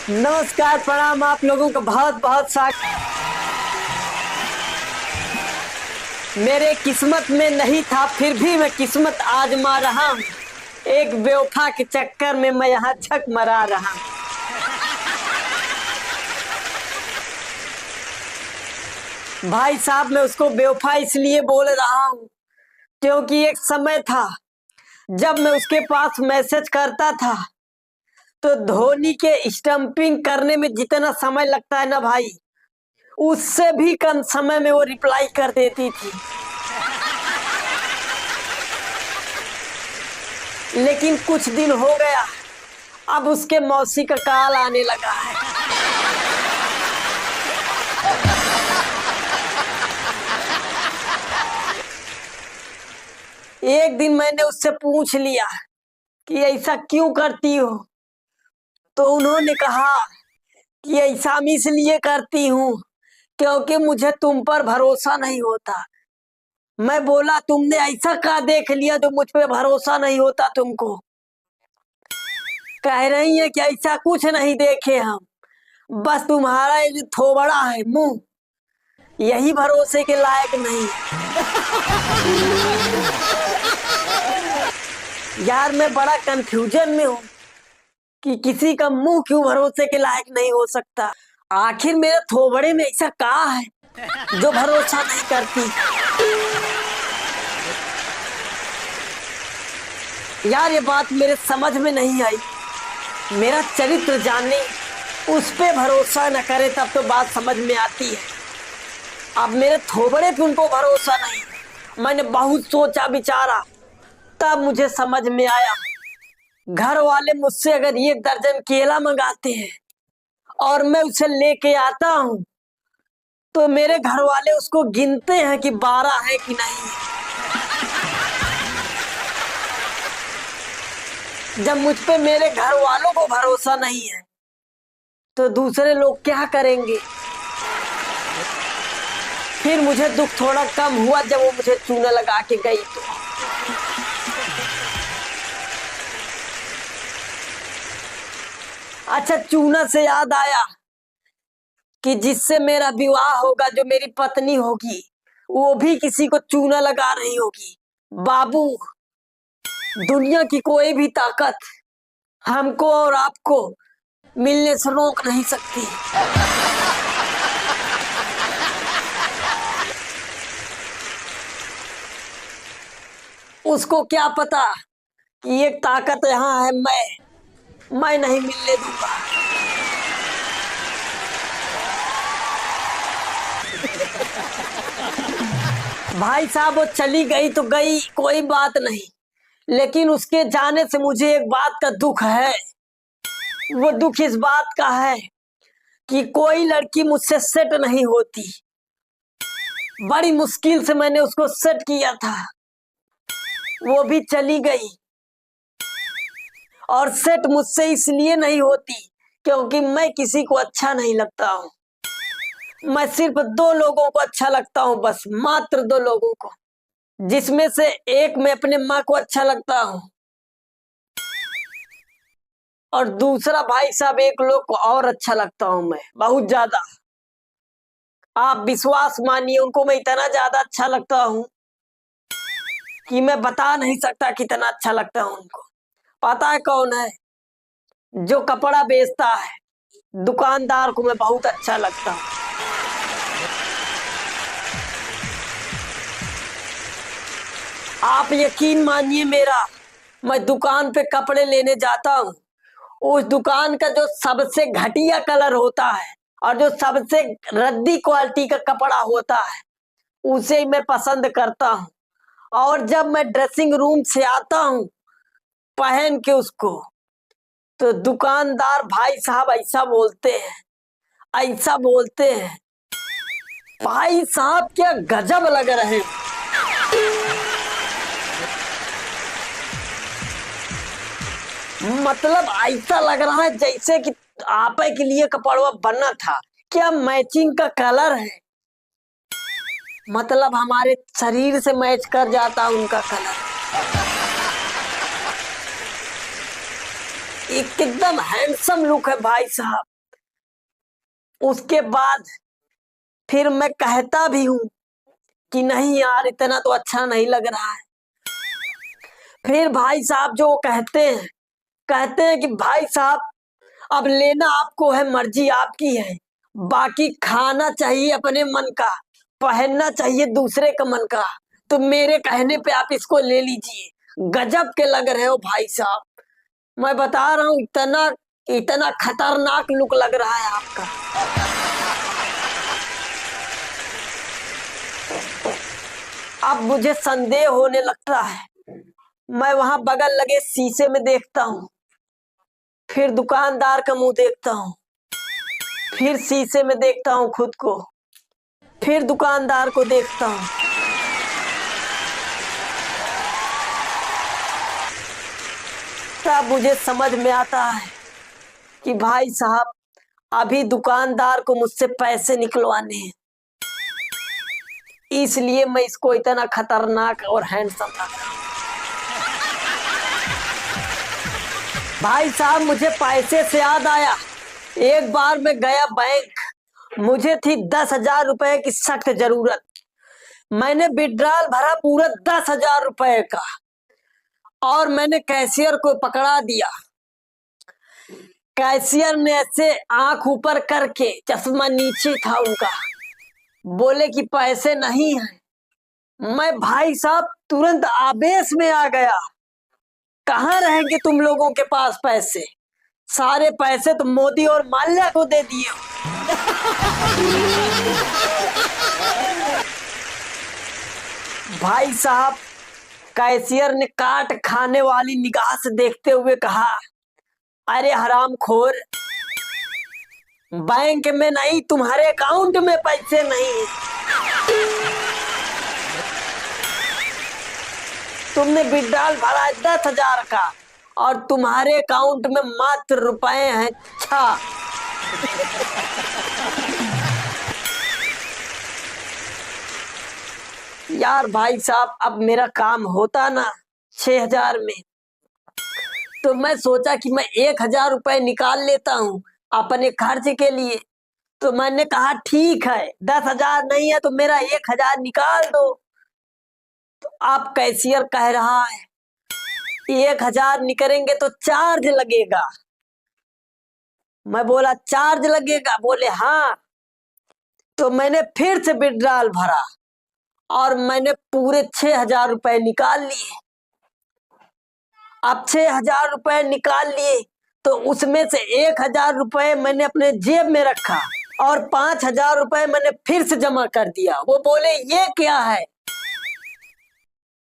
नमस्कार, प्रणाम। आप लोगों का बहुत बहुत स्वागत। मेरे किस्मत में नहीं था, फिर भी मैं किस्मत आजमा रहा हूँ। एक बेवफा के चक्कर में मैं यहाँ छक मरा रहा हूँ। भाई साहब, मैं उसको बेवफा इसलिए बोल रहा हूँ क्योंकि एक समय था जब मैं उसके पास मैसेज करता था तो धोनी के स्टंपिंग करने में जितना समय लगता है ना भाई, उससे भी कम समय में वो रिप्लाई कर देती थी। लेकिन कुछ दिन हो गया, अब उसके मौसी का कॉल आने लगा है। एक दिन मैंने उससे पूछ लिया कि ऐसा क्यों करती हो, तो उन्होंने कहा कि ऐसा मैं इसलिए करती हूँ क्योंकि मुझे तुम पर भरोसा नहीं होता। मैं बोला, तुमने ऐसा क्या देख लिया जो मुझ पे भरोसा नहीं होता तुमको? कह रही है कि ऐसा कुछ नहीं देखे हम, बस तुम्हारा ये जो थोबड़ा है मुंह, यही भरोसे के लायक नहीं। यार, मैं बड़ा कंफ्यूजन में हूँ कि किसी का मुंह क्यों भरोसे के लायक नहीं हो सकता। आखिर मेरे थोबड़े में ऐसा क्या है जो भरोसा नहीं करती? यार, ये बात मेरे समझ में नहीं आई। मेरा चरित्र जानने, उस पे भरोसा न करे तब तो बात समझ में आती है। अब मेरे थोबड़े पे उनको भरोसा नहीं। मैंने बहुत सोचा विचारा, तब मुझे समझ में आया, घर वाले मुझसे अगर 1 दर्जन केला मंगाते हैं और मैं उसे लेके आता हूँ तो मेरे घर वाले उसको गिनते हैं कि 12 है कि नहीं। जब मुझ पे मेरे घर वालों को भरोसा नहीं है तो दूसरे लोग क्या करेंगे? फिर मुझे दुख थोड़ा कम हुआ जब वो मुझे चूना लगा के गई। तो अच्छा, चूना से याद आया कि जिससे मेरा विवाह होगा, जो मेरी पत्नी होगी, वो भी किसी को चूना लगा रही होगी। बाबू, दुनिया की कोई भी ताकत हमको और आपको मिलने से रोक नहीं सकती। उसको क्या पता कि एक ताकत यहाँ है, मैं नहीं मिलने दूंगा। भाई साहब, वो चली गई तो गई, कोई बात नहीं, लेकिन उसके जाने से मुझे एक बात का दुख है। वो दुख इस बात का है कि कोई लड़की मुझसे सेट नहीं होती। बड़ी मुश्किल से मैंने उसको सेट किया था, वो भी चली गई। और सेट मुझसे इसलिए नहीं होती क्योंकि मैं किसी को अच्छा नहीं लगता हूँ। मैं सिर्फ 2 लोगों को अच्छा लगता हूँ, बस मात्र 2 लोगों को, जिसमें से एक मैं अपने माँ को अच्छा लगता हूँ और दूसरा भाई साहब एक लोग को और अच्छा लगता हूँ मैं, बहुत ज्यादा। आप विश्वास मानिए, उनको मैं इतना ज्यादा अच्छा लगता हूँ कि मैं बता नहीं सकता कितना अच्छा लगता हूँ उनको। पता है कौन है? जो कपड़ा बेचता है, दुकानदार को मैं बहुत अच्छा लगता हूँ। आप यकीन मानिए मेरा, मैं दुकान पे कपड़े लेने जाता हूँ, उस दुकान का जो सबसे घटिया कलर होता है और जो सबसे रद्दी क्वालिटी का कपड़ा होता है, उसे मैं पसंद करता हूँ। और जब मैं ड्रेसिंग रूम से आता हूँ पहन के उसको, तो दुकानदार भाई साहब ऐसा बोलते हैं, भाई साहब क्या गजब लग रहे हैं। मतलब ऐसा लग रहा है जैसे कि आप के लिए कपड़ा बना था। क्या मैचिंग का कलर है, मतलब हमारे शरीर से मैच कर जाता उनका कलर। एकदम हैंडसम लुक है भाई साहब। उसके बाद फिर मैं कहता भी हूँ कि नहीं यार, इतना तो अच्छा नहीं लग रहा है। फिर भाई साहब जो कहते हैं कि भाई साहब, अब लेना आपको है, मर्जी आपकी है, बाकी खाना चाहिए अपने मन का, पहनना चाहिए दूसरे का मन का। तो मेरे कहने पे आप इसको ले लीजिए। गजब के लग रहे हो भाई साहब, मैं बता रहा हूँ, इतना इतना खतरनाक लुक लग रहा है आपका। अब मुझे संदेह होने लगता है। मैं वहां बगल लगे शीशे में देखता हूँ, फिर दुकानदार का मुंह देखता हूँ, फिर शीशे में देखता हूँ खुद को, फिर दुकानदार को देखता हूँ। तब मुझे समझ में आता है कि भाई साहब, अभी दुकानदार को मुझसे पैसे निकलवाने हैं, इसलिए मैं इसको इतना खतरनाक और हैंडसम लग रहा हूं। भाई साहब, मुझे पैसे से याद आया, एक बार मैं गया बैंक, मुझे थी 10,000 रुपए की सख्त जरूरत। मैंने विड्रॉल भरा पूरा 10,000 रुपए का, और मैंने कैशियर को पकड़ा दिया। कैशियर ने ऐसे आंख ऊपर करके, चश्मा नीचे था उनका, बोले कि पैसे नहीं है। मैं भाई साहब तुरंत आवेश में आ गया, कहाँ रहेंगे तुम लोगों के पास पैसे, सारे पैसे तो मोदी और माल्या को दे दिए। भाई साहब, कैशियर ने काट खाने वाली निगाह से देखते हुए कहा, अरे हरामखोर, बैंक में नहीं, तुम्हारे अकाउंट में पैसे नहीं है। तुमने विड्रॉल भरा है 10,000 का, और तुम्हारे अकाउंट में मात्र रुपए हैं 6। यार भाई साहब, अब मेरा काम होता ना 6,000 में, तो मैं सोचा कि मैं 1,000 रुपए निकाल लेता हूँ अपने खर्च के लिए। तो मैंने कहा ठीक है, 10,000 नहीं है तो मेरा 1,000 निकाल दो। तो आप कैशियर कह रहा है 1,000 निकलेंगे तो चार्ज लगेगा। मैं बोला चार्ज लगेगा? बोले हाँ। तो मैंने फिर से विड्रॉल भरा और मैंने पूरे 6,000 रुपए निकाल लिए। अब 6,000 रुपए निकाल लिए तो उसमें से 1,000 रुपए मैंने अपने जेब में रखा और 5,000 रुपए मैंने फिर से जमा कर दिया। वो बोले ये क्या है?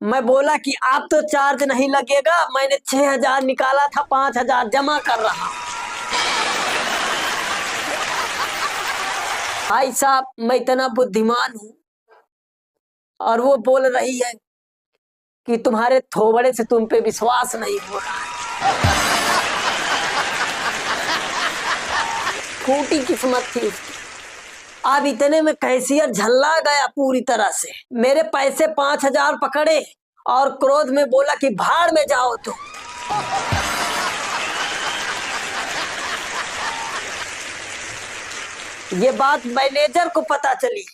मैं बोला कि आप तो चार्ज नहीं लगेगा, मैंने 6,000 निकाला था, 5,000 जमा कर रहा। भाई साहब, मैं इतना बुद्धिमान हूं और वो बोल रही है कि तुम्हारे थोबड़े से तुम पे विश्वास नहीं हो रहा है। फूटी किस्मत थी उसकी। अब इतने में कैशियर झल्ला गया पूरी तरह से, मेरे पैसे 5,000 पकड़े और क्रोध में बोला कि भाड़ में जाओ तुम। ये बात मैनेजर को पता चली।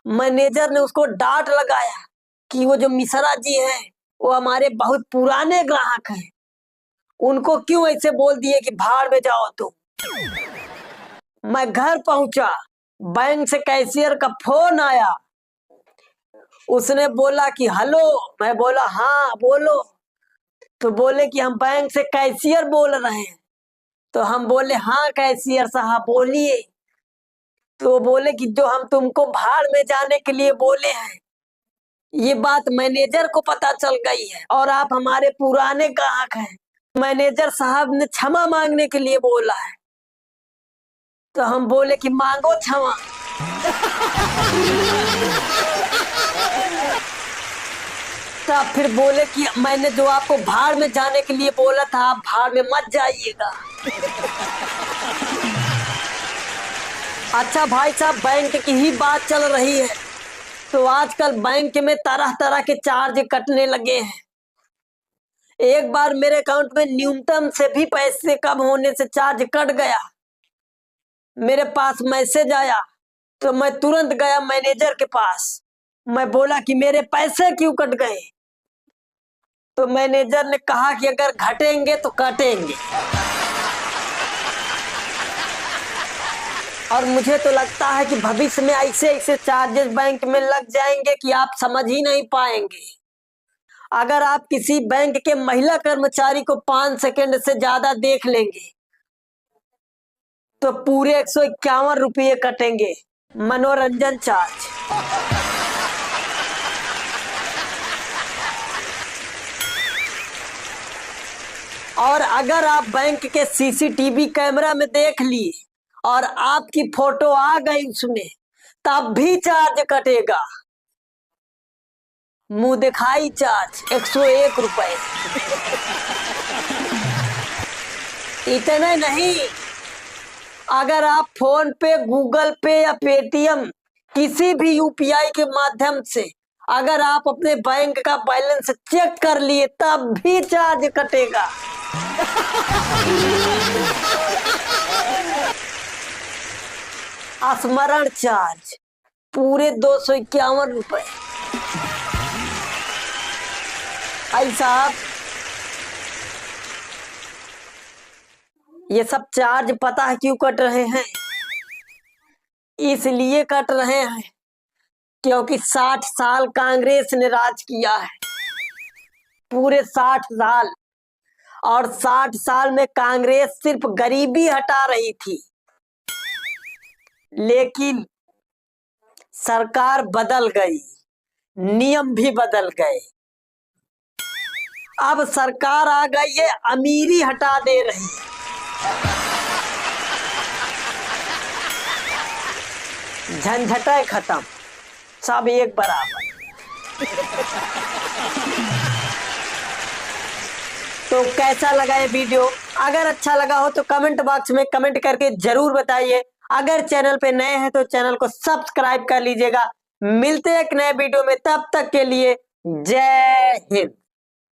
मैनेजर ने उसको डांट लगाया कि वो जो मिश्रा जी हैं वो हमारे बहुत पुराने ग्राहक हैं, उनको क्यों ऐसे बोल दिए कि भाड़ में जाओ तुम। मैं घर पहुंचा, बैंक से कैशियर का फोन आया, उसने बोला कि हेलो। मैं बोला हाँ बोलो। तो बोले कि हम बैंक से कैशियर बोल रहे हैं। तो हम बोले हाँ कैशियर साहब बोलिए। तो बोले कि जो हम तुमको भाड़ में जाने के लिए बोले हैं, ये बात मैनेजर को पता चल गई है और आप हमारे पुराने ग्राहक हैं। मैनेजर साहब ने क्षमा मांगने के लिए बोला है। तो हम बोले कि मांगो क्षमा। तब फिर बोले कि मैंने जो आपको भाड़ में जाने के लिए बोला था, आप भाड़ में मत जाइएगा। अच्छा भाई साहब, बैंक की ही बात चल रही है तो आजकल बैंक में तरह तरह के चार्ज कटने लगे हैं। एक बार मेरे अकाउंट में न्यूनतम से भी पैसे कम होने से चार्ज कट गया। मेरे पास मैसेज आया तो मैं तुरंत गया मैनेजर के पास। मैं बोला कि मेरे पैसे क्यों कट गए? तो मैनेजर ने कहा कि अगर घटेंगे तो कटेंगे। और मुझे तो लगता है कि भविष्य में ऐसे ऐसे चार्जेस बैंक में लग जाएंगे कि आप समझ ही नहीं पाएंगे। अगर आप किसी बैंक के महिला कर्मचारी को 5 सेकंड से ज्यादा देख लेंगे तो पूरे 151 रुपये कटेंगे, मनोरंजन चार्ज। और अगर आप बैंक के सीसीटीवी कैमरा में देख लिए और आपकी फोटो आ गई उसमें, तब भी चार्ज कटेगा। मुंह दिखाई चार्ज 101 रुपए। इतने नहीं, अगर आप फोन पे, गूगल पे या पेटीएम किसी भी यूपीआई के माध्यम से अगर आप अपने बैंक का बैलेंस चेक कर लिए तब भी चार्ज कटेगा। स्मरण चार्ज पूरे 251 रुपए। भाई साहब, ये सब चार्ज पता है क्यों कट रहे हैं? इसलिए कट रहे हैं क्योंकि 60 साल कांग्रेस ने राज किया है, पूरे 60 साल। और 60 साल में कांग्रेस सिर्फ गरीबी हटा रही थी, लेकिन सरकार बदल गई, नियम भी बदल गए। अब सरकार आ गई है, अमीरी हटा दे रही है। झंझटें खत्म, सब एक बराबर। तो कैसा लगा ये वीडियो? अगर अच्छा लगा हो तो कमेंट बॉक्स में कमेंट करके जरूर बताइए। अगर चैनल पे नए हैं तो चैनल को सब्सक्राइब कर लीजिएगा। मिलते हैं एक नए वीडियो में, तब तक के लिए जय हिंद।